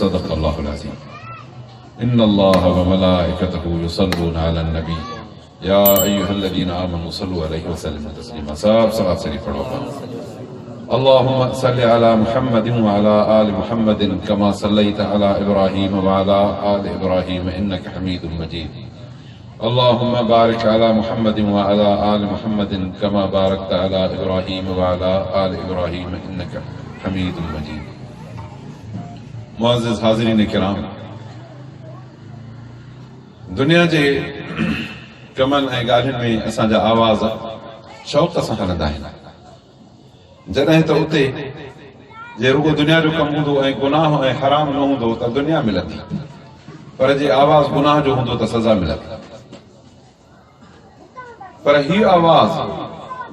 सदक़ल्लाहुल अज़ीम। इन्नल्लाह व मलाइकतहु युसल्लूना अलन नबी या अय्युहल्लज़ीना आमनू सल्लु अलैहि व सल्लिमू तस्लीमा। सब सलात शरीफ पढ़ो। अल्लाहुम्मा सल्लि अला मुहम्मदिन व अला आलि मुहम्मदिन कमा सल्लैता अला इब्राहीम व अला आलि इब्राहीम इन्नका हमीदुम मजीद। अल्लाहुम्मा बारिक अला मुहम्मदिन व अला आलि मुहम्मदिन कमा बारकता अला इब्राहीम व अला आलि इब्राहीम इन्नका हमीदुम मजीद। मुअज़्ज़िज़ हाज़िरीन किराम, दुनिया जे कमनि ऐं ॻाल्हियुनि में असांजा आवाज़ शौक़ सां हलंदा आहिनि। जॾहिं त उते जे रुगो दुनिया जो कमु हूंदो ऐं गुनाह ऐं हराम न हूंदो त दुनिया मिलंदी, पर जे आवाज़ गुनाह जो हूंदो त सज़ा मिलंदी। पर हीअ आवाज़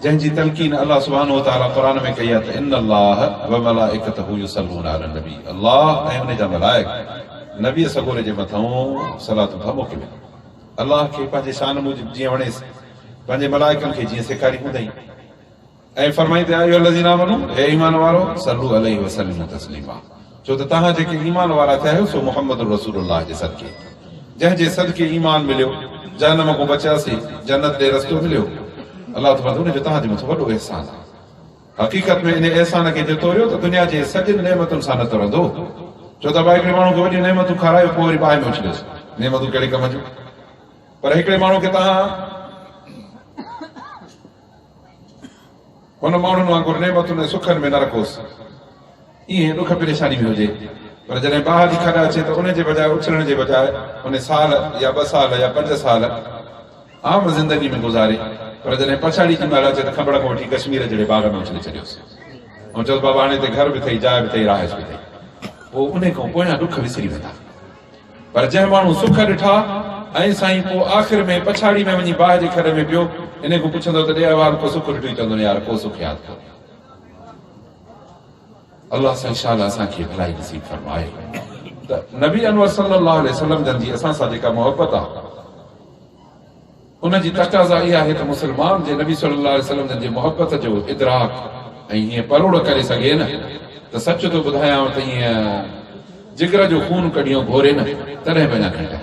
जंहिंजी तलकीन अल्लाह सुब्हानहु व तआला क़ुरान में कई आहे त इन्नल्लाह व मलाइकतहु युसल्लूना अलन नबी। अल्लाह ऐं उन जा मलाइक नबी सगोरे जे मथां सलात था मोकिलियो। अल्लाह खे पंहिंजे शान मूजिब जीअं वणेसि पंहिंजे मलाइकनि खे जीअं सेखारी हूंदई ऐं फरमाई त या अय्युहल्लज़ीना आमनू, हे ईमान वारो, सल्लू अलैहि व सल्लिमू तस्लीमा। छो त तव्हां जेके ईमान वारा थिया आहियो सो मुहम्मद रसूलुल्लाह जे सदके, जंहिंजे सदके ईमान मिलियो, जहन्नम खां बचियासीं, जन्नत ॾे रस्तो मिलियो। अल्लाह ताला उनजो तव्हांजे मथां वॾो एहसान आहे। हक़ीक़त में इन एहसान खे जे तोरियो त दुनिया जे सॼिनि नेमतुनि सां न तरंदो। छो त हिकिड़े माण्हू खे वॾियूं नेमतूं खारायो, पोइ वरी बाहि में उछलियोसि, नेमतूं कहिड़े कम जूं। पर हिकिड़े माण्हू खे तव्हां हुन माण्हुनि वांगुरु नेमतुनि ऐं सुखनि में न रखोसि, ईअं ॾुख परेशानी में हुजे, पर जॾहिं बाहि जी खॾ अचे त उनजे बजाए उछलण जे बजाए उन साल या 2 साल या 5 साल आम ज़िंदगी में गुज़ारे, पर जॾहिं पछाड़ी जी महिल अचे त खबड़ खां वठी कश्मीर जहिड़े बाग में उछले छॾियोसि ऐं चओ बाबा हाणे हिते घर बि अथई, जाइ बि अथई, राहिश बि अथई। पोइ उन खां पोयां ॾुख विसरी वेंदा। पर जंहिं माण्हू सुख ॾिठा ऐं साईं पोइ आख़िर में पछाड़ी में वञी बाहि जे खॾ में पियो, इन खां पुछंदो त ॾे वार को सुख ॾिठो, चवंदो यार को सुख यादि कयो। अल्लाह सां इंशाअल्लाह असांखे भलाई नसीब फरमाए त नबी अनवर सल्लल्लाहु अलैहि वसल्लम जन जी असां सां जेका मोहबत आहे उनजी तक़ाज़ा इहा आहे त मुस्लमान जे नबी सल्लल्लाहु अलैहि वसल्लम जन जी मोहबत जो इदराक ऐं हीअं परोड़ करे सघे न त सच थो ॿुधायांव त हीअं जिगर जो खून कढियो घोरे न तॾहिं बि अञा घटि।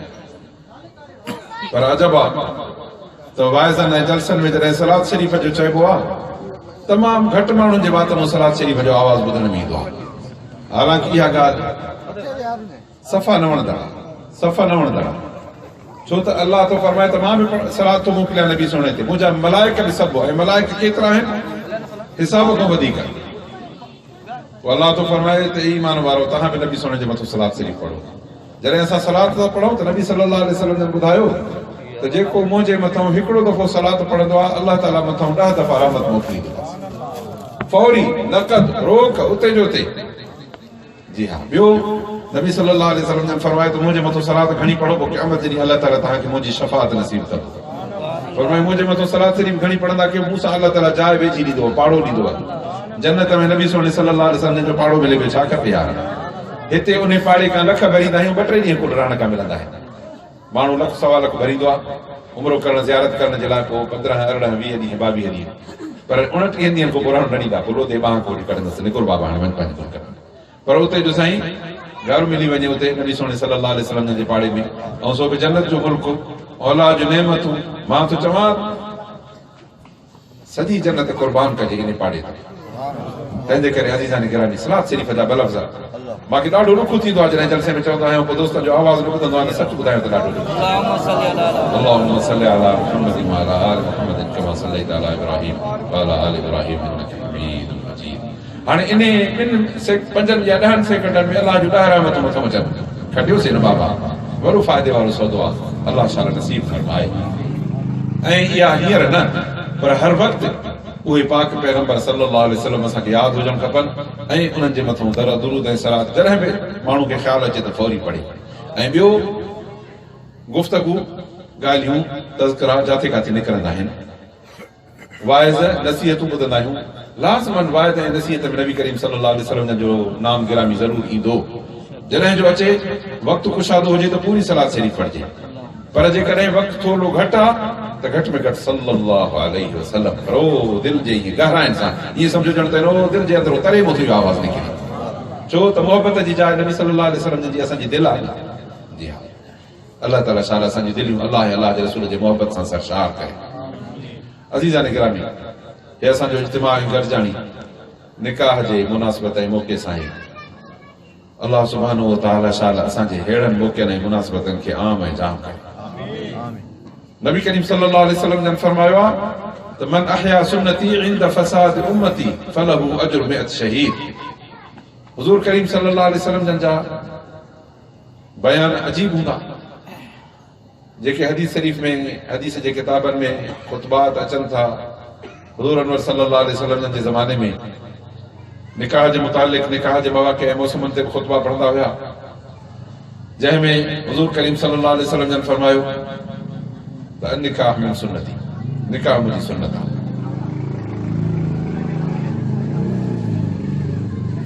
पर अजब आहे त वाइज़नि ऐं जलसनि में जॾहिं सलात शरीफ़ जो चइबो आहे, तमामु घटि माण्हुनि जे वात में सलात शरीफ़ जो आवाज़ ॿुधण में ईंदो आहे। हालांकि इहा ॻाल्हि सफ़ा न वणंदड़, सफ़ा न वणंदड़, छो त अल्लाह तो फरमाए त मां बि सलात थो मोकिलियां नबी सोणे ते, मुंहिंजा मलाइक बि सभु, ऐं मलाइक केतिरा आहिनि हिसाब खां वधीक। अल्लाह तो फरमाए त ईमान वारो तव्हां बि नबी सोणे जे मथां सलात शरीफ़ पढ़ो। जॾहिं असां सलात था पढ़ूं त नबी सल्लल्लाहु अलैहि वसल्लम ने ॿुधायो त जेको मुंहिंजे मथां हिकिड़ो दफ़ो सलात पढ़ंदो आहे, अल्लाह ताला मथां 10 दफ़ा रहमत मोकिलींदो आहे, फौरी, नक़द, रोक, उते जो उते। जी हा, ॿियो नबी सल्लल्लाहु अलैहि वसल्लम ने फरमायो त मुंहिंजे मथां सलात घणी पढ़ो, पोइ क़यामत जे ॾींहुं अल्लाह ताला तव्हांखे मुंहिंजी शफ़ाअत नसीब कंदो। फरमायो मुंहिंजे मथां सलात शरीफ़ घणी पढ़ंदा कयो, मूंसां अल्लाह ताला जाइ वेझी ॾींदो, पाड़ो ॾींदो आहे। जन्नत में नबी सोने सल्लल्लाहु अलैहि वसल्लम जो पाड़ो मिले पियो, छा खपे यार। हिते उन पाड़े खां लख भरींदा आहियूं, 2-3 ॾींहं कुल रहण खां मिलंदा आहिनि। माण्हू 1-1.25 लख भरींदो आहे उमिरो करण, ज़ियारत करण जे लाइ, पोइ 15, 18, 20 ॾींहं, 22 ॾींहं, पर 29 ॾींहंनि खां पोइ रहण न ॾींदा। पोइ लोधे बाहि कोठी कढंदसि, निकुर बाबा हाणे वञ पंहिंजो कमु कर। पर उते जो साईं घर मिली वञे, उते नबी सोने सल्लल्लाहु अलैहि वसल्लम जे पाड़े में, ऐं सो बि जन्नत जो मुल्क, औलाद जो नेमतूं। मां तो चवां सॼी जन्नत कुर्बान कजे इन पाड़े ते। तंहिंजे करे अज़ीज़ानी गिरामी, सलात शरीफ़ जा ॿ लफ़्ज़ मूंखे ॾाढो ॾुख थींदो आहे जॾहिं जलसे में चवंदा आहियूं, पोइ दोस्तनि जो आवाज़ न ॿुधंदो आहे, सच ॿुधायो त ॾाढो ॾुख। अल्लाहुम्मा सल्लि अला मुहम्मद व अला आलि मुहम्मद कमा सल्लैता अला इब्राहीम व अला आलि इब्राहीम इन्नका हमीदुम मजीद। हाणे इन 5 या 10 सेकंडनि में अल्लाह जो 10 रहमतूं मथां अचनि, खटियोसीं न बाबा, वॾो फ़ाइदे वारो सौदो आहे। अल्लाह शाला नसीब फरमाए। ऐं इहा हींअर न, पर हर वक़्तु उहे पाक पैगंबर सल्लल्लाहु अलैहि वसल्लम असांखे यादि हुजणु खपनि, ऐं उन्हनि जे मथां दुरूद ऐं सलात जॾहिं बि माण्हू खे ख़्यालु अचे त फौरी पढ़े। ऐं ॿियो, गुफ़्तगू, ॻाल्हियूं, तज़किरा जिथे किथे निकिरंदा आहिनि, वाइज़, नसीहतूं ॿुधंदा आहियूं। लाज़िमन वाइज़ ऐं नसीहत में नबी करीम सल्लल्लाहु अलैहि वसल्लम जो नाम गिरामी ज़रूरु ईंदो। जॾहिं जो अचे वक़्तु कुशादो हुजे त पूरी सलात शरीफ़ पढ़िजे, पर जेकॾहिं वक़्तु थोरो घटि आहे त घटि में घटि सल्लल्लाहु अलैहि वसल्लम पढ़ो, दिलि जे गहराइनि सां, ईअं सम्झो ॼण त दिलि जे अंदरो तरे मथां आवाज़ निकिरे। छो छो त मोहबत जी जाइ नबी सल्लल्लाहु अलैहि वसल्लम जी असांजी दिलि आहे। जी हा, अल्लाह ताला शाल असांजी दिलियूं अल्लाह जे रसूल जे मोहबत सां सरशार करे। अज़ीज़ान गिरामी, हे असांजो इज्तिमा ऐं गॾिजाणी निकाह जे मुनासिबत ऐं मौक़े सां आहे। अल्लाह सुब्हानहु व तआला शाल असांजे अहिड़नि मौक़नि ऐं मुनासिबतनि खे आम ऐं जाम करे। नबी करीम सल्लल्लाहु अलैहि वसल्लम जन फरमायो आहे त मन अहया सुन्नती इंद फसाद उम्मती फलहु अजर मिअत शहीद। हुज़ूर करीम सल्लल्लाहु अलैहि वसल्लम जन जा बयान अजीब हूंदा, जेके हदीस शरीफ में हदीस जे किताबनि में खुतबात अचनि था। हुज़ूर अनवर सल्लल्लाहु अलैहि वसल्लम जन जे ज़माने में निकाह जे मुतालिक़ निकाह जे मवाक़े ऐं मौसमनि ते खुतबा पढ़ंदा हुआ, जंहिंमें हुज़ूर करीम सल्लल्लाहु अलैहि वसल्लम जन फरमायो त निकाह मिन सुन्नती, निकाह मुंहिंजी सुन्नत आहे।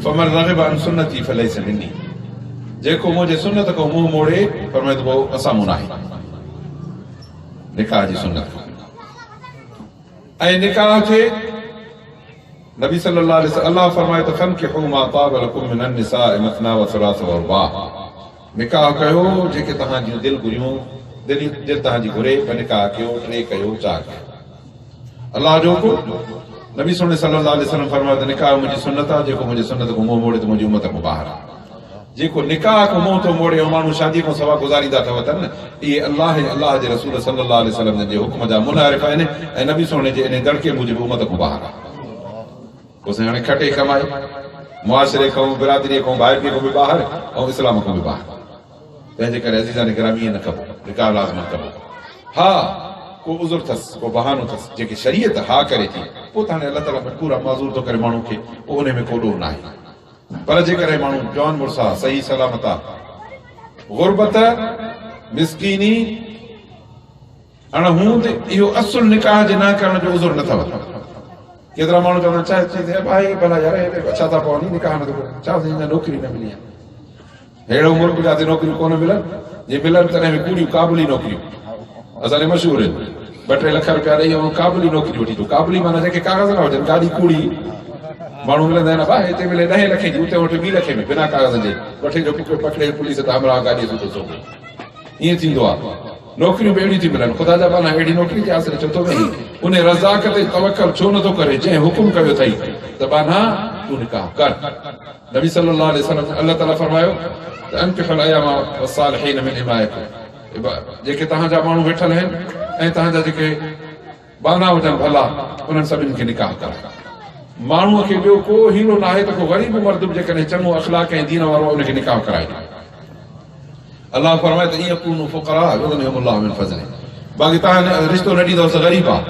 फमन रग़िब अन सुन्नती फलैस मिन्नी, जेको मुंहिंजे सुन्नत खां मुंहुं मोड़े फरमाए त पोइ असां मूं न आहे। निकाह जी सुन्नत ऐं निकाह थे नबी सल्लल्लाहु अलैहि वसल्लम अल्लाह फरमाए त फनकिहू मा ताब लकुम मिन अन्निसाए मथना व सुलास व रुबा। निकाह कयो जेके तव्हांजी दिलि घुरियूं, दिलि तव्हांजी घुरे पर निकाह कयो, टे कयो, चार कयो। अल्लाह जो हुकुम, नबी सल्लल्लाहु अलैहि वसल्लम फरमायो त निकाह मुंहिंजी सुन्नत आहे, जेको मुंहिंजी सुन्नत को मुंहुं मोड़े त मुंहिंजी उम्मत को ॿाहिरि आहे। जेको निकाह को मुंहुं थो मोड़े ऐं माण्हू शादी खां सवा गुज़ारींदा अथव त इहे अल्लाह जे रसूल सल्लल्लाहु अलैहि वसल्लम जे हुकुम जा मुनारिफ़ आहिनि ऐं नबी सोने जे इन दड़के मूजिब उम्मत को ॿाहिरि आहे। पोइ हाणे खटे कमाए मुआशिरे खां, बिरादरीअ खां, भाइपीअ खां बि ॿाहिरि ऐं इस्लाम खां बि ॿाहिरि। तंहिंजे करे अज़ीज़ान गिरामी न कबो, निकाह लाज़िम कबो। हा, को उज़ुर अथसि, को बहानो अथसि, जेके शरीयत हा करे थी, पोइ त हाणे अल्लाह ताला पूरा माज़ूर थो करे माण्हू खे, पोइ उन में को ॾोह न आहे। पर जेकॾहिं माण्हू जवान मुड़ुस आहे, सही सलामत आहे, गुरबत, मिसकीनी अणहूंद, इहो असुल निकाह जे न करण जो उज़ुर न अथव। केतिरा माण्हू चवंदा छा भाई भला यार छा था पवनि, निकाह नथो करे, छा नौकिरी न मिली आहे। अहिड़ो मुल्क जाते नौकिरियूं कोन मिलनि, जे मिलनि तॾहिं बि कूड़ियूं क़ाबिली नौकिरियूं असांजे मशहूरु आहिनि। 2-3 लख रुपया ॾेई ऐं क़ाबिली नौकिरी वठी अचो। क़ाबिली माना जेके कागज़ न हुजनि, गाॾी कूड़ी माण्हू मिलंदा आहिनि, भाउ हिते मिले 10 लखे जी, उते वटि 2 लखे में बिना कागज़नि जे वठे जो पकड़े पुलिस त हमरा गाॾी सुठो सोचे। ईअं थींदो आहे। नौकिरियूं बि अहिड़ियूं थी मिलनि, ख़ुदा जा बाना अहिड़ी नौकिरी जे आसिरे चवंदो वेही उन रज़ाक ते तवक्कुल छो नथो करे जंहिं हुकुम कयो अथई त बाना तूं निकाह कर। नबी सल्लल्लाहु अलैहि वसल्लम अल्लाह ताला फरमायो त अनकिहुल अयमा वस्सालिहीन मिन इमाइकुम, जेके तव्हांजा माण्हू वेठल आहिनि ऐं तव्हांजा जेके बाना हुजनि भला, उन्हनि सभिनि खे निकाह करायो। माण्हूअ खे ॿियो को हीलो न आहे त को ग़रीब मर्द बि जेकॾहिं चङो अख़लाक ऐं दीन वारो उनखे निकाह कराए। अल्लाह फरमाए त ईअं कूनू फुक़रा युग़निहुमुल्लाहु मिन फ़ज़लिही, बाक़ी तव्हां रिश्तो न ॾींदव त ग़रीब आहे।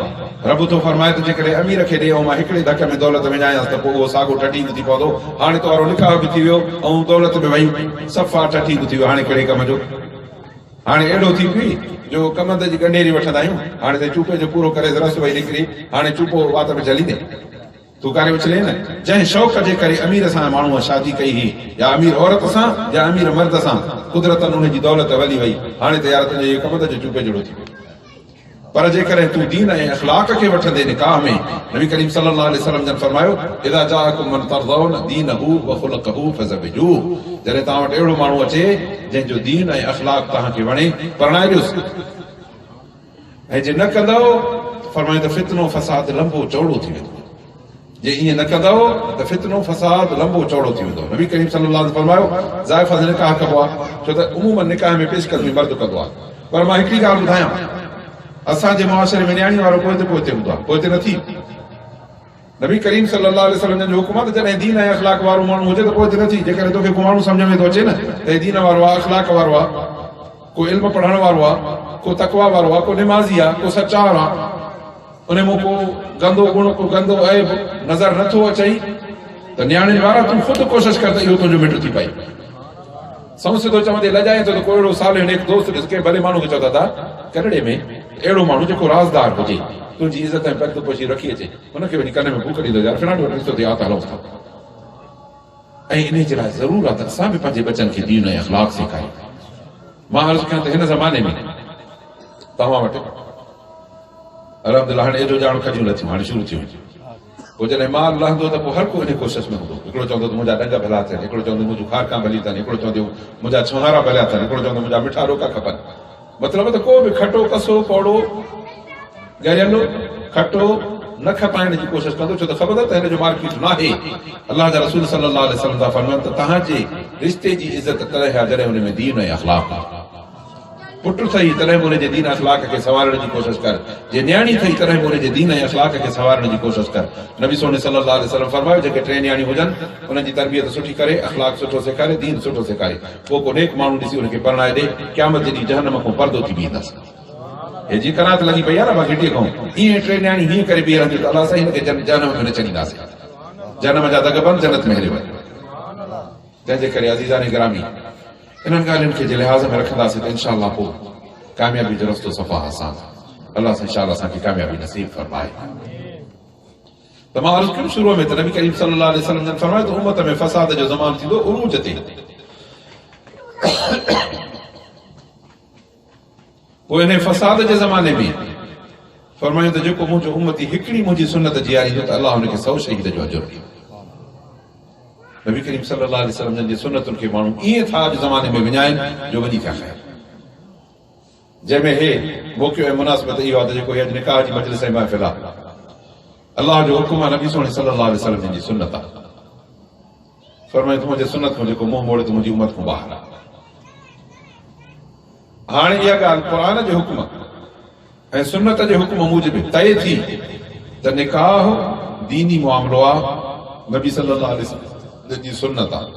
रब थो फरमाए त जेकॾहिं अमीर खे ॾे ऐं मां हिकिड़े धक में दौलत विञायांसि त पोइ उहो साॻियो टटी बि थी पवंदो। हाणे त वारो निकाह बि थी वियो ऐं दौलत बि वई, सफ़ा टटी बि थी वियो। हाणे कहिड़े कम जो? हाणे अहिड़ो थी पई जो कमंद जी गंढेरी वठंदा आहियूं, हाणे त चूपे जो पूरो करे रस वई निकिरी, हाणे चूपो वात में चलींदे तूं करे उछले न। जंहिं शौक़ जे करे अमीर सां माण्हूअ शादी कई हुई, या अमीर औरत सां या अमीर मर्द सां, कुदरतन उनजी दौलत वली वई, हाणे त यार तुंहिंजे कमंद जो चूपे जहिड़ो थी वियो। पर जेकॾहिं तूं दीन ऐं अख़लाक खे वठंदे निकाह में, नबी करीम सल्लल्लाहु अलैहि वसल्लम जन फरमायो इज़ा जाअकुम मन तर्ज़ौन दीनहु व ख़ुलक़हु फ़ज़विजूहु, जॾहिं तव्हां वटि अहिड़ो माण्हू अचे जंहिंजो दीन ऐं अख़लाक तव्हांखे वणे, परणाए ॾियोसि। ऐं जे न कंदव फरमायो त फितनो फ़साद लंबो चौड़ो थी वेंदो। जे ईअं न कंदव त फितनो फ़साद लंबो चौड़ो थी वेंदो। नबी करीम सल्लल्लाहु अलैहि वसल्लम फरमायो ज़ाइफ़ निकाह कबो आहे, छो त उमूमन निकाह में पेशकदमी मर्द कंदो आहे। पर मां हिकिड़ी ॻाल्हि ॿुधायां, असांजे मुआशिरे में न्याणी वारो पोइ ते हूंदो आहे, पोइ ते नथी। नबी करीम सल्लल्लाहु अलैहि वसल्लम जो हुकुम आहे त जॾहिं दीन ऐं अख़लाक वारो माण्हू हुजे त पोइ ते नथी। जेकॾहिं तोखे को माण्हू सम्झ में थो अचे न त दीन वारो आहे, अख़लाक वारो आहे, को इल्म पढ़ण वारो आहे, को तक़वा वारो आहे, को निमाज़ी आहे, को सचार आहे, उन में को गंदो गुण, को गंदो ऐब नज़र नथो अचई त न्याणी वारा तूं ख़ुदि कोशिशि कर त इहो तुंहिंजो मिट थी पई। संस थो चवंदे लॼाए थो त को अहिड़ो साल हिकु दोस्त ॾिस के भले माण्हू खे चवंदा था कनड़े में अहिड़ो माण्हू जेको राज़दार हुजे, तुंहिंजी इज़त ऐं पर्द पोशी रखी अचे, हुनखे वञी कन में भूख ॾींदो यार फिनाट रिश्तो थिए त हलूं था। ऐं इन जे लाइ ज़रूरु आहे त असां बि पंहिंजे बचनि खे दीन ऐं अख़लाक सेखारियूं। मां अर्ज़ु कयां त हिन ज़माने में तव्हां वटि अलहमदुलिल्लाह हाणे एॾो ॼाण खॼियूं लथियूं, हाणे शुरू थियूं। पोइ जॾहिं माल लहंदो त पोइ हर को इन कोशिश में हूंदो। हिकिड़ो चवंदो त मुंहिंजा डंग भला थियनि, हिकिड़ो चवंदो मुंहिंजूं खारकां भली अथनि, हिकिड़ो चवंदो मुंहिंजा छोहारा भलिया अथनि, हिकिड़ो चवंदो मुंहिंजा मिठा रोका खपनि। मतिलबु त को बि खटो कसो कौड़ो ॻरियल खटो न खपाइण जी कोशिश कंदो, छो त ख़बर त हिन जो मार्केट न आहे। अलाह जा रसूल सल्लल्लाहु अलैहि वसल्लम था फरमाइनि त तव्हांजे रिश्ते जी इज़त तॾहिं आहे जॾहिं हुन में दीन ऐं अख़लाक़ आहे। पुट अथई तॾहिं बि हुनजे दीन अख़लाक़ खे संवारण जी कोशिश कर, जे न्याणी अथई तॾहिं बि हुनजे दीन ऐं अख़लाक़ खे संवारण जी कोशिश कर। नबी सोने सल्लल्लाहु अलैहि वसल्लम फरमायो जेके टे न्याणी हुजनि उन्हनि जी तरबियत सुठी करे, अख़लाक़ सुठो सेखारे, दीन सुठो सेखारे, पोइ को नेक माण्हू ॾिसी हुनखे परणाए ॾे, क़यामत जे ॾींहुं जहन्नम खां परदो थी बीहंदसि। हे जी करात लॻी पई आहे न बाक़ी टीह खां ईअं टे न्याणी हीअं करे बीह रहंदियूं त अलाह साईं हिनखे जहन्नम में न छॾींदासीं, जहन्नम जा दग बंदि, जन्नत में हली वञे। तंहिंजे करे अज़ीज़ान गिरामी इन्हनि ॻाल्हियुनि खे जे लिहाज़ में रखंदासीं त इंशा अलाह पोइ कामयाबी जो रस्तो सफ़ा आसान। अलाह सां इंशा अलाह असांखे कामयाबी नसीब फरमाए। त मां अर्ज़ु कयुमि शुरूअ में त नबी करीम सल्लल्लाहु अलैहि वसल्लम जन फरमायो त उम्मत में फ़साद जो ज़मानो थींदो उरूज ते। पोइ इन फ़साद जे ज़माने में फरमायो त जेको मुंहिंजो उम्मती हिकिड़ी मुंहिंजी सुन्नत जीआरींदो त अलाह हुनखे 100 शहीद जो अजुर ॾींदो। नबी करीम सल्लल्लाहु अलैहि वसल्लम जी सुन्नतुनि खे माण्हू ईअं था अॼु ज़माने में विञाइनि जो वॾी था ख़ैर। जंहिंमें हे मौक़ियो ऐं मुनासिबत इहो आहे त जेको अॼु निकाह जी मजलिस ऐं महफ़िल आहे, अलाह जो हुकुम आहे, नबी सोने सल्लल्लाहु अलैहि वसल्लम जी सुन्नत आहे। फरमायो त मुंहिंजे सुन्नत खां जेको मुंहुं मोड़े त मुंहिंजी उम्मत खां ॿाहिरि आहे। हाणे इहा ॻाल्हि क़ुरान जे हुकुम ऐं सुन्नत जे हुकुम मूजिबि तय थी त निकाह दीनी मामिलो आहे, नबी सल्लल्लाहु अलैहि वसल्लम जी सुन्नत आहे।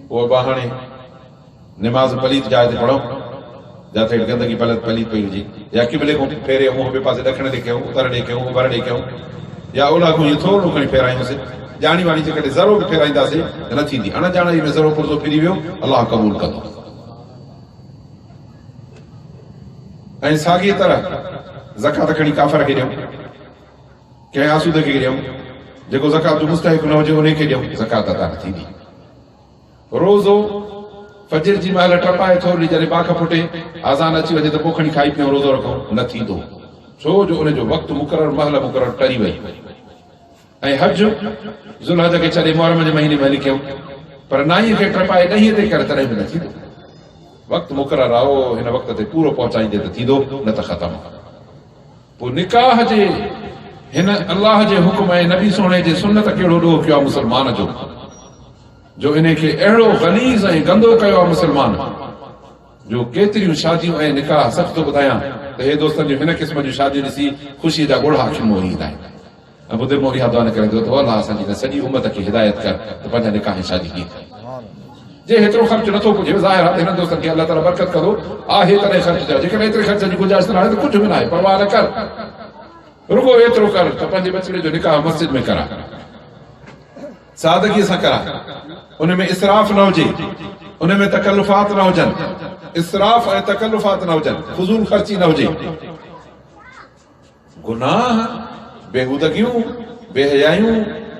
पोइ हाणे निमाज़ पलीत जाइ ते पढ़ूं जिथे गंदगी पलीत पई हुजे, या किबले खां फेरे मुंहुं ॿिए पासे ॾखण ॾे कयूं, उतर ॾे कयूं, ओभर ॾे कयूं, या ओला खां इहो थोरो खणी फेरायूंसीं, ॼाणी वाणी जेकॾहिं ज़रो बि फेराईंदासीं त न थींदी। अणॼाणी में ज़रो पुरज़ो फिरी वियो, अलाह क़बूल कंदो। ऐं साॻी तरह ज़कात खणी काफ़र खे ॾियूं, कंहिं आसूदे खे ॾियूं, जेको ज़कात जो मुस्तहिक न हुजे उनखे ॾियूं, ज़कात अदा न थींदी। रोज़ो फजर जी महिल टपाए थोरी जॾहिं बाख फुटे आज़ान अची वञे त पोइ खणी खाई पियूं रोज़ो रखूं, न थींदो, छो जो उनजो वक़्तु मुक़ररु महिल मुक़ररु टरी वई। ऐं हज ज़ुल्हज खे छॾे मुहर्रम जे महीने में हली कयूं, पर नाईअ खे टपाए ॾहीं ते करे तॾहिं बि न थींदो। वक़्तु मुक़ररु आहे, हिन वक़्त ते पूरो पहुचाईंदे त थींदो, न त ख़तमु। पोइ निकाह जे हिन अलाह जे हुकुम ऐं नबी सोणे जे सुन्नत कहिड़ो ॾोह कयो आहे मुस्लमान जो इन खे अहिड़ो गलीज़ ऐं गंदो कयो आहे मुस्लमान जो केतिरियूं शादियूं ऐं निकाह सख़्त थो ॿुधायां त हे दोस्तनि जो हिन क़िस्म जूं शादियूं ॾिसी ख़ुशीअ जा ॻोढ़ा खिमो ईंदा आहिनि। ऐं ॿुधे मोरी दुआ न करे थो अलाह असांजी सॼी उम्मत खे हिदायत कर त पंहिंजा निकाह ऐं शादी कीअं जे हेतिरो ख़र्च नथो पुॼे, ज़ाहिर आहे हिन दोस्तनि खे अलाह ताला बरकत कंदो, आहे तॾहिं ख़र्च कयो। जेकॾहिं एतिरे ख़र्च जी गुंजाइश न आहे त कुझु बि न आहे, परवाह न कर, रुगो एतिरो कर त पंहिंजे बचड़े जो निकाह मस्जिद में करा, सादगीअ सां करा, उन में इसराफ़ न हुजे, उन में तकल्लुफ़ात न हुजनि, इसराफ़ ऐं तकल्लुफ़ात न हुजनि, फुज़ूल ख़र्ची न हुजे। गुनाह, बेहूदगियूं, बेहयायूं,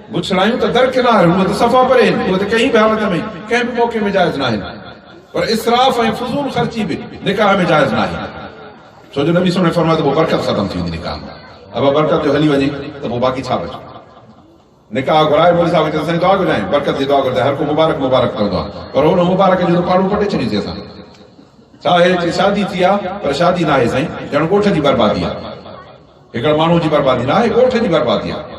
गुछड़ायूं त दरकिनार, उहे त सफ़ा परे आहिनि, उहे त कंहिं बि हालत में कंहिं बि मौक़े में जाइज़ न आहिनि, पर इसराफ़ ऐं फुज़ूल ख़र्ची बि निकाह में जाइज़ न आहे। छो जो नबी सोने फरमायो त पोइ बरकत ख़तम थी वेंदी निकाह में। अब बरकत जो हली वञे त पोइ बाक़ी छा बचे। निकाह घुराए मोदी साहिब खे असां दुआ घुरायूं, बरकत जी दुआ घुराए, हर को मुबारक मुबारक कंदो आहे, पर हुन मुबारक जो पाड़ू पटे छॾीसीं असां। छा आहे शादी थी आहे, पर शादी न आहे साईं, ॼण ॻोठ जी बर्बादी आहे। हिकिड़े माण्हू जी बर्बादी न आहे, ॻोठ जी बर्बादी आहे।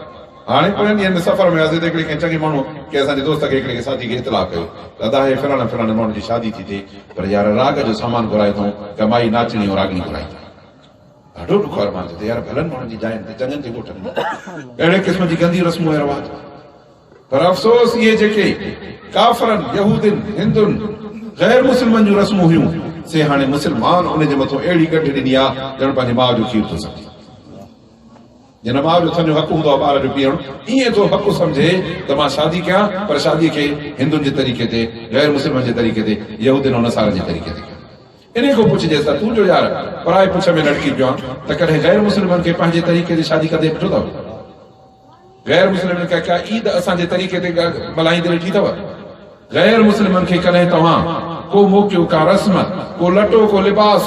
हाणे पोइ ॾींहंनि सफ़र में हुआसीं त हिकिड़े कंहिं चङे माण्हू कंहिं असांजे दोस्त खे हिकिड़े शादी खे इतलाह कयो, दादा हे फलाणे फलाणे माण्हू जी शादी थी थिए, पर यार राग जो सामान घुराए अथऊं, कमाई नाचणी ऐं रागणी घुराई। ॾाढो ॾुखो आहे माण्हू यार भलनि माण्हुनि जी जाइनि ते चङनि जे ॻोठनि में अहिड़े क़िस्म जी गंदी रस्मूं ऐं रवाज। पर अफ़सोस इहे जेके काफ़रनि, यहूदियुनि, हिंदुनि, गैर मुस्लिमनि जूं रस्मूं हुयूं, से हाणे मुस्लमान उनजे मथां अहिड़ी गॾु ॾिनी आहे ॼण पंहिंजे माउ जो खीर थो सम्झे। जिन माउ जो सम्झो हक़ हूंदो आहे ॿार जो पीअणु, ईअं थो हक़ सम्झे त मां शादी कयां, पर शादीअ खे हिंदुनि जे तरीक़े ते, गैर मुस्लिमनि जे तरीक़े ते, यहूदियुनि ऐं नसारनि जे तरीक़े ते। इन खां पुछजेसि त तूं जो यार पराए पुछ में लड़की पियो आहे त कॾहिं गैर मुस्लिमनि खे पंहिंजे तरीक़े ते शादी कंदे ॾिठो अथव? गैर मुस्लिमनि खे का ईद असांजे तरीक़े ते मल्हाईंदे ॾिठी अथव? गैर मुस्लिमनि खे कॾहिं तव्हां को मौक़ियो, का रस्म, को लटो, को लिबास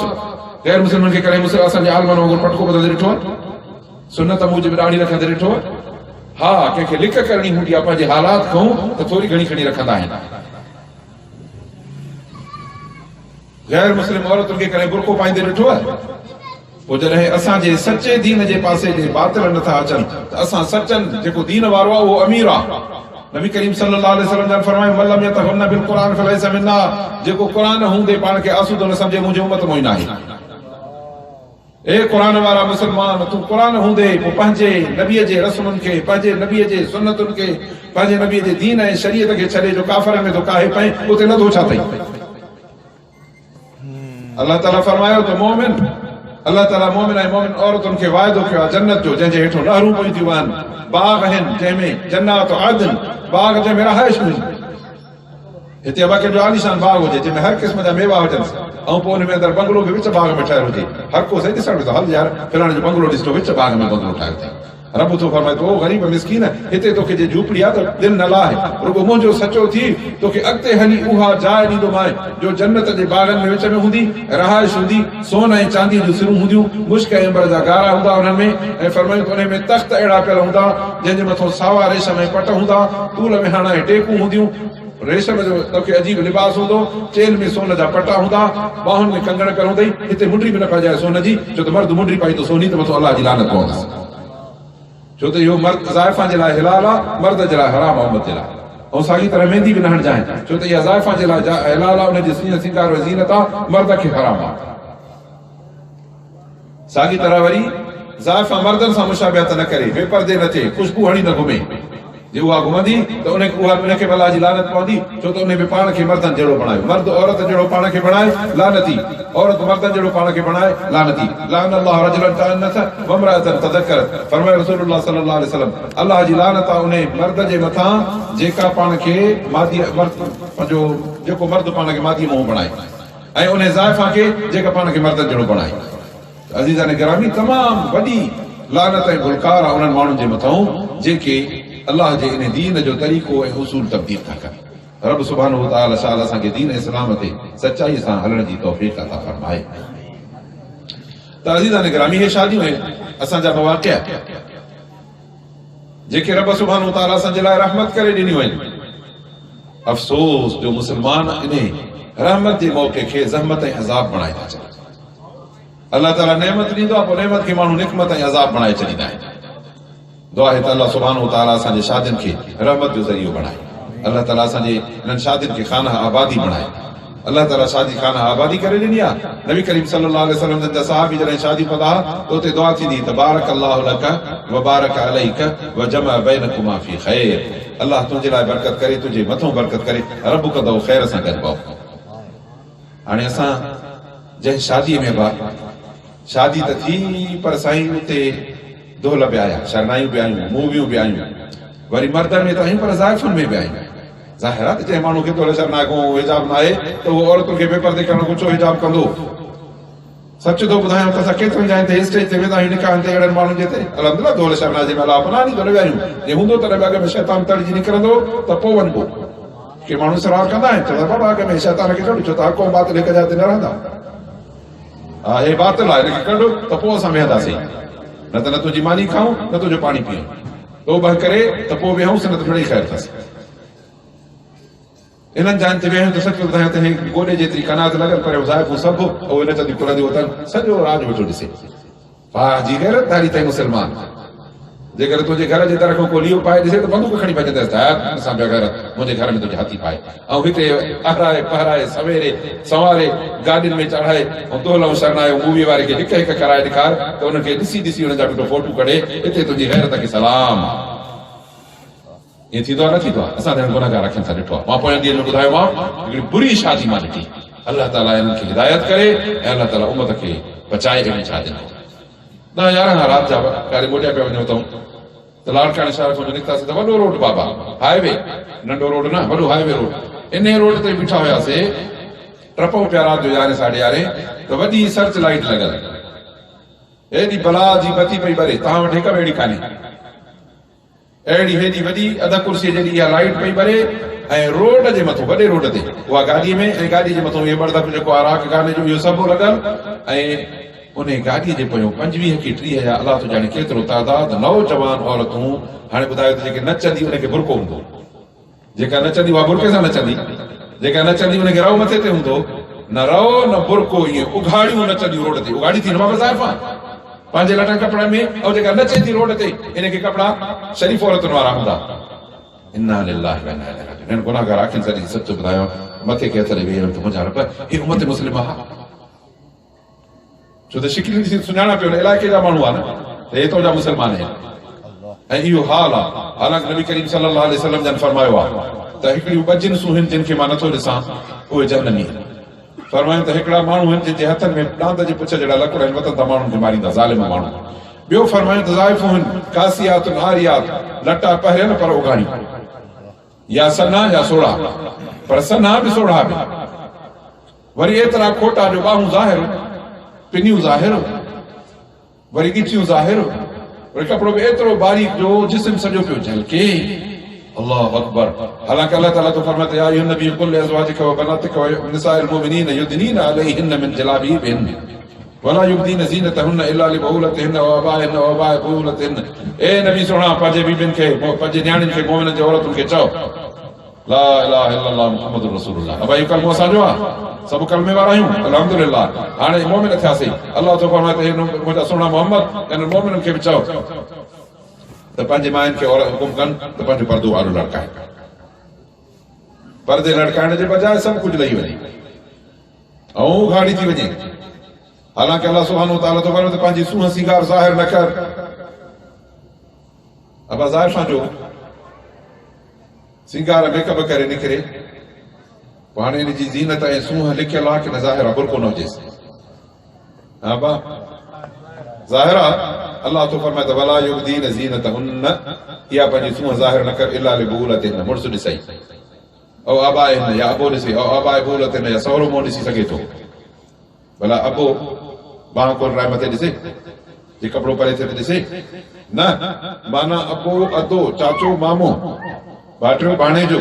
गैर मुस्लिमनि खे कॾहिं असांजे आलमनि वांगुरु पटको बदलंदे ॾिठो आहे? सुन्नत मूजिबि ॾाढ़ी रखंदे ॾिठो आहे? हा कंहिंखे लिक करणी हूंदी आहे पंहिंजे हालात खां त थोरी घणी खणी रखंदा आहिनि गैर मुस्लिम औरतुनि खे कॾहिं बुरको पाईंदे ॾिठो आहे पोइ जॾहिं असांजे सचे दीन जे पासे जे बातिल नथा अचनि त असां सचनि जेको दीन वारो आहे उहो अमीर आहे नबी करीम सल्लल्लाहु अलैहि वसल्लम जन फरमायो मल्लम यतहुन्न बिल क़ुरान फलैसा मिन्ना जेको क़ुरान हूंदे पाण खे आसूदो न सम्झे मुंहिंजी उम्मत मों ई न आहे ए क़ुरान वारा मुसलमान तूं क़ुरान हूंदे पोइ पंहिंजे नबीअ जे रस्मुनि खे पंहिंजे नबीअ जे सुन्नतुनि खे पंहिंजे नबीअ जे दीन ऐं शरीयत खे छॾे जो काफ़र में तो काहे पए उते नथो छा अथई अल्लाह ताला फरमायो त मोमिन अल्लाह ताला मोमिन ऐं मोमिन औरतुनि खे वाइदो कयो आहे जन्नत जो जंहिंजे हेठो नहरूं पई थियूं आहिनि बाग आहिनि जंहिंमें जन्नत आदन बाग जंहिंमें रहाइश हुजे हिते अबाके जो आलीशान बाग हुजे जंहिंमें हर क़िस्म जा मेवा हुजनि ऐं पोइ हुन में अंदरि बंगलो बि विच बाग में ठहियलु हुजे हर को सही ॾिसण थो हल यार फिलहाणे जो बंगलो ॾिसो विच बाग में बंगलो ठाहियो अथई रब थो फरमाए तो ग़रीब मिसकीन हिते तोखे जे झूपड़ी आहे त दिलि न लाहे रुगो मुंहिंजो सचो थी तोखे अॻिते हली उहा जाइ ॾींदोमांइ जो जन्नत जे बागनि में विच में हूंदी रहाइश हूंदी सोन ऐं चांदीअ जूं सिरूं हूंदियूं मुश्क ऐं अंबर जा गारा हूंदा हुननि में ऐं फरमायूं त उन में तख़्त अहिड़ा पियल हूंदा जंहिंजे मथां सावा रेशम ऐं पट हूंदा तूल में हाणे टेकूं हूंदियूं रेशम जो तोखे अजीब लिबास हूंदो चेल में सोन जा पटा हूंदा बाहुनि में कंगण कर हूंदई हिते मुंडी बि न पइजाए सोन जी छो त मर्द मुंडी पाई तो सोनी त मथां अलाह जी लानत पवंदसि छो त इहो मर्द ज़ाइफ़ा जे लाइ हिलाल आहे मर्द जे लाइ हराम आहे उम्मत जे लाइ ऐं साॻी तरह मेहंदी बि न हणजांइ छो त इहा ज़ाइफ़ा जे लाइ हिलाल आहे उनजे सीन सिंगार ऐं ज़ीनत आहे मर्द खे हराम आहे साॻी तरह वरी ज़ाइफ़ा मर्दनि सां मुशाबिहत न करे बेपर्दे न थिए ख़ुशबू हणी न घुमे जे उहा घुमंदी त उनखे अलाह जी लानत पवंदी छो त उन बि पाण खे मर्दनि जहिड़ो बणायो मर्द औरत जहिड़ो पाण खे बणाए लानती औरत मर्दनि जहिड़ो पाण खे बणाए लानती लान अल्लाह रजुलन तअन्नस वमराअतन तदक्करत फरमाए रसूलुल्लाह सल्लल्लाहु अलैहि वसल्लम अल्लाह जी लानत आहे उन मर्द जे मथां जेका पाण खे मादी जो जेको मर्द पाण खे मादी मुंहुं बणाए ऐं उन ज़ाइफ़ा खे जेका पाण खे मर्दनि जहिड़ो बणाए अज़ीज़ान गिरामी तमामु वॾी लानत ऐं गुलकार आहे उन्हनि माण्हुनि जे मथां जेके अल्लाह जे इन दीन जो तरीक़ो ऐं उसूल तब्दील था कनि रब सुब्हानहु व तआला शाह असांखे दीन इस्लाम ते सचाई सां हलण जी तौफ़ीक़ अता फरमाए त अज़ीज़ान गिरामी हे शादियूं आहिनि असांजा मवाक़िआ जेके रब सुब्हानहु व तआला असांजे लाइ रहमत करे ॾिनियूं आहिनि अफ़सोस जो मुसलमान इन रहमत जे मौक़े खे ज़हमत ऐं अज़ाब बणाए था छॾनि अल्लाह ताला नेमत ॾींदो आहे पोइ नेमत खे माण्हू निकमत ऐं अज़ाब बणाए छॾींदा आहिनि दुआ आहे त अल्लाह सुब्हानहु व तआला असांजे शादियुनि खे रहमत जो ज़रियो बणाए अल्लाह ताला असांजे इन्हनि शादियुनि खे खाना आबादी बणाए अल्लाह ताला शादी खाना आबादी करे ॾिनी आहे नबी करीम सल्लल्लाहु अलैहि वसल्लम जा सहाबी जॾहिं शादी कंदा त उते दुआ थींदी त बारक अल्लाहु लक व बारक अलैक व जमा बैनकुमा फी खैर अल्लाह तुंहिंजे लाइ बरकत करे तुंहिंजे मथां बरकत करे रब कंदो ख़ैर सां गॾु हाणे असां जंहिं शादीअ में शादी त थी पर साईं उते दोल बि आया शरनायूं बि आयूं मूवियूं बि आयूं वरी मर्दनि में त आहियूं पर ज़ाइफ़ुनि में बि आहियूं ज़ाहिर आहे त जंहिं माण्हू खे दोल शरनाको हिजाब न आहे त उहो औरतुनि खे पेपर ते करणु कुझु हिजाब कंदो सच थो ॿुधायूं त असां केतिरनि जाइनि ते स्टेज ते वेंदा आहियूं निकाहनि ते अहिड़नि माण्हुनि जे ते अलहमदिल्ला दोल शरना जे महिल अपनानी दोल विया आहियूं जे हूंदो तॾहिं अॻ में शैतान तड़जी निकिरंदो त पोइ वञिबो के माण्हू सराह कंदा आहिनि चवंदा बाबा अॻ में शैतान खे कढो छो त हक़ बातिल हिक जाइ ते न रहंदा हा हे बातिल आहे हिनखे कढो त पोइ असां वेहंदासीं न त न तुंहिंजी मानी खाऊं न तुंहिंजो पाणी पीऊं तो बि करे त पोइ वेहूंसि न त मिड़ई ख़ैर अथसि इन्हनि जाइनि ते वेहूं त सच ॿुधायां त हे गोॾे जेतिरी कनात लॻल पर ज़ाइफ़ूं सभु उहे नचंदियूं कुलंदियूं अथनि सॼो राज वेठो ॾिसे वाह जी गैरत धारी अथई मुस्लमान जेकर तुंहिंजे घर जे दर खां को लीओ पाए ॾिसे त बंदूक खणी भॼंदसि असां पिया घर मुंहिंजे घर में तुंहिंजे हाथी पाए ऐं हिते अहराए पहराए सवेरे संवारे गाॾियुनि में चढ़ाए ऐं दोल ऐं शरनायो मूवी वारे खे हिकु हिकु कराए ॾेखार त हुनखे ॾिसी ॾिसी हुनजा फोटू कढे हिते तुंहिंजी गैरत खे सलाम ईअं थींदो आहे न थींदो आहे असां त गुनहगार अखियुनि सां ॾिठो आहे मां पोइ ॾींहं में ॿुधायोमांव हिकिड़ी बुरी शादी मां ॾिठी अल्लाह ताला इन्हनि खे हिदायत करे ऐं अल्लाह ताला उमत खे बचाए अहिड़ी शादियुनि खां 10-11 रात जा ॾाढे मोटिया पिया वञूं अथऊं त लाड़काणे शहर खां निकितासीं त वॾो रोड बाबा हाईवे नंढो रोड न वॾो हाईवे रोड इन रोड ते बीठा हुयासीं टपऊं पिया राति जो 11-11 त वॾी सर्च लाइट लॻल एॾी बला जी बती पई ॿरे तव्हां वटि हिकु ॿेड़ी कान्हे अहिड़ी हेॾी वॾी अध कुर्सीअ जहिड़ी इहा लाइट पई ॿरे ऐं रोड जे मथां वॾे रोड ते उहा गाॾीअ में ऐं गाॾी जे मथां इहो बर्दक जेको आहे राख गाने जो इहो सभु लॻल ऐं उन गाॾीअ जे पोयां 25 की 30 या अलाह तो ॼाणे केतिरो तादाद नौजवान औरतूं हाणे ॿुधायो त जेके नचंदी उनखे बुरको हूंदो, जेका नचंदी उहा बुरके सां नचंदी, जेका नचंदी उनखे रओ मथे ते हूंदो, न रओ न बुरको, ईअं उघाड़ियूं नचंदियूं रोड ते। उघाड़ी थी न बाबा ज़ाइफ़ा पंहिंजे लटनि कपिड़े में, ऐं जेका नचे थी रोड ते इनखे कपिड़ा शरीफ़ औरतुनि वारा हूंदा। इन्ना लिल्लाहि व इन्ना इलैहि राजिऊन। गुनाहगार आखिन सॼी सच ॿुधायो मथे खे हथ ॾेई वेही त मुंहिंजा रब ही उम्मत मुस्लिमा छो त शिकिल ॾिसी सुञाणा पियो न इलाइक़े जा माण्हू आहे न त हेतिरो जा मुस्लमान आहिनि। ऐं इहो हाल आहे, हालांकि नबी करीम सल्लल्लाहु अलैहि वसल्लम जन फरमायो आहे त हिकिड़ियूं ॿ जिन्सूं आहिनि जिन खे मां नथो ॾिसां उहे जहन्नमी आहिनि। फरमायूं त हिकिड़ा माण्हू आहिनि जिन जे हथनि में ॾांद जे पुछ जहिड़ा लकड़ आहिनि, वतन था माण्हुनि खे मारींदा ज़ालिम माण्हू। ॿियो फरमायूं त ज़ाइफ़ूं आहिनि कासियात आरियात, लटा पहिरियल पर उघाड़ियूं, या सन्हा या सोढ़ा, पर सन्हा बि सोढ़ा बि, वरी एतिरा खोटा जो ॿाहूं ज़ाहिर, पिनियूं ज़ाहिर, वरी ॻिचियूं ज़ाहिर, वरी कपिड़ो बि एतिरो बारीक जो जिस्म सॼो पियो झलके। अल्लाह अकबर। हालांकि अल्लाह ताला तो फरमाते या अय्युहन नबी कुल अज़वाजिका व बनातिका व निसाइल मुमिनीन युदनीना अलैहिन मिन जलाबिबिहिन वला युबदीन ज़ीनतहुन इल्ला लिबउलतिहिन व आबाइहिन व आबाइ बुउलतिहिन। ए नबी सोना पंहिंजे बीबियुनि खे, पंहिंजे न्याणियुनि खे, मोमिननि जे औरतुनि खे चओ ला इलाहा इल्लल्लाह मुहम्मदुर रसूलुल्लाह। अब इहो कलमो असांजो आहे, सभु कलमे वारा आहियूं अल्हम्दुलिल्लाह। हाणे मोमिन थियासीं, अल्लाह तो फरमाते मुंहिंजा सोना मोहम्मद इन मोमिननि खे बि चओ त पंहिंजे माइनि खे हुकुम कनि त पंहिंजो पर्दो आरो लड़काए। पर्दे लड़काइण जे बजाए सभु कुझु लही वञे ऐं उघाड़ी थी वञे। हालांकि अल्लाह सुब्हानो तआला तो फरमाते पंहिंजी सूंहं सिंगार ज़ाहिर न कर। अब ज़ाइफ़ां जो सिंगार मेकअप करे निकिरे, पोइ हाणे हिनजी ज़ीनत ऐं सूंहं लिखियल आहे कि न ज़ाहिर आहे, बुरको न हुजेसि। हा बा ज़ाहिर आहे, अल्लाह तो फरमाए त वला युबदीन ज़ीनतहुन, इहा पंहिंजी सूंहं ज़ाहिर न कर इल्ला लिबउलतिहिन, मुड़ुस ॾिसई ऐं आबाइहिन या अबो ॾिसे, ऐं आबाइ बुउलतिहिन या सहुरो मुंहुं ॾिसी सघे थो। भला अबो बांह कोन राय मथे ॾिसे, जे कपिड़ो परे थिए ॾिसे न, माना अबो अदो चाचो मामो भाटियो भाणे जो।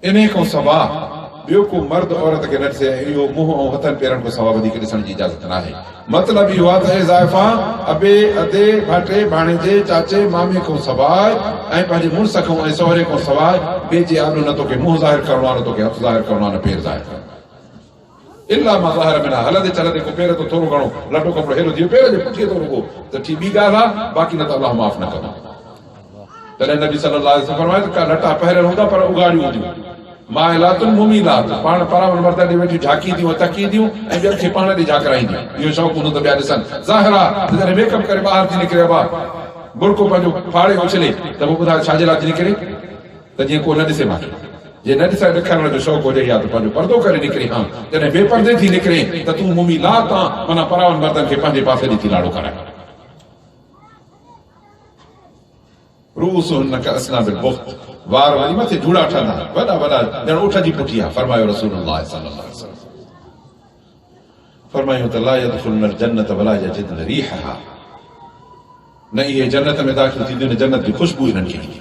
इन खां सवा ॿियो को मर्द औरत खे न ॾिसे, इहो मुंहुं ऐं हथनि पेरनि खां सवा वधीक ॾिसण जी इजाज़त न आहे। मतिलबु इहो आहे त हे ज़ाइफ़ा अबे अदे भाटे भाणेजे चाचे मामे खां सवाइ ऐं पंहिंजे मुड़ुस खां ऐं सहुरे खां सवाइ ॿिए जे आॾो न तोखे मुंहुं ज़ाहिर करणो आहे, न तोखे हथु ज़ाहिर करणो आहे, न पेर ज़ाहिर करणो आहे। इल्ला मां ज़ाहिर में न, हलंदे चलंदे को पेर तो थोरो घणो लटो कपिड़ो हेलो थियो पेर जे पुठीअ थो रुगो त ठीक ॿी ॻाल्हि आहे, बाक़ी न त अल्लाह माफ़ न कंदो। तॾहिं नबी सल्लल्लाहु अलैहि वसल्लम फरमायो का लटा पहिरियल हूंदा पर उघाड़ियूं हूंदियूं, माइलातुन मुमीलात, पाण परावन मर्द ॾे वेठी झाकींदियूं तकींदियूं ऐं ॿियनि खे पाण ॾे झाकराईंदियूं। इहो शौक़ु हूंदो त ॿिया ॾिसनि। ज़ाहिर आहे त जॾहिं मेकअप करे ॿाहिरि थी निकिरे बा बुरको पंहिंजो फाड़े उछले त पोइ ॿुधाए छाजे लाइ थी निकिरे, त जीअं को न ॾिसे मूंखे। जे न ॾिसाए ॾेखारण जो शौक़ु हुजे या त पंहिंजो पर्दो करे निकिरे। हा जॾहिं बेपर्दे थी निकिरे त तूं मुमीलात आहे, माना परावन मर्दनि खे पंहिंजे पासे ॾे थी लाड़ो कराए। रूसुहुन कअस्नाबिल बुख्त, वार वरी मथे जूड़ा ठहंदा वॾा वॾा ॼण ऊठ जी पुठी आहे। फरमायो रसूलुल्लाह सल्लल्लाहु अलैहि वसल्लम, फरमायो त ला यदखुलुनल जन्नत वला यजिदन रीहहा, न इहे जन्नत में दाख़िल थींदियूं, न जन्नत जी खुशबू इन्हनि खे ईंदी।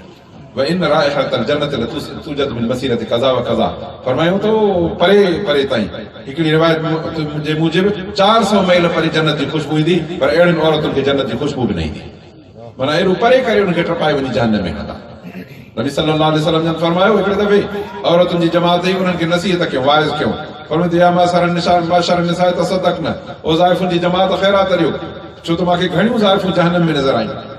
व इन राइहतल जन्नत लतूजद मिन मसीरत कज़ा व कज़ा, फरमायो तो परे परे ताईं हिकिड़ी रिवायत जे मूजिब 400 मील परे जन्नत जी खुशबू ईंदी, पर अहिड़ियुनि औरतुनि खे जन्नत जी खुशबू बि न ईंदी। माना एॾो परे करे उनखे टपाए वञी जहन्नम में कंदा। नबी सल्लल्लाहु अलैहि वसल्लम जन फरमायो हिकिड़े दफ़े औरतुनि जी जमात ई उन्हनि खे नसीहत कयूं, वाइज़ कयूं। फरमायो या माशर निसा तसद्दक़न, ओ ज़ाइफ़ुनि जी जमात ख़ैरात ॾियो, छो त मूंखे घणियूं ज़ाइफ़ूं जहन्नम में नज़र आयूं।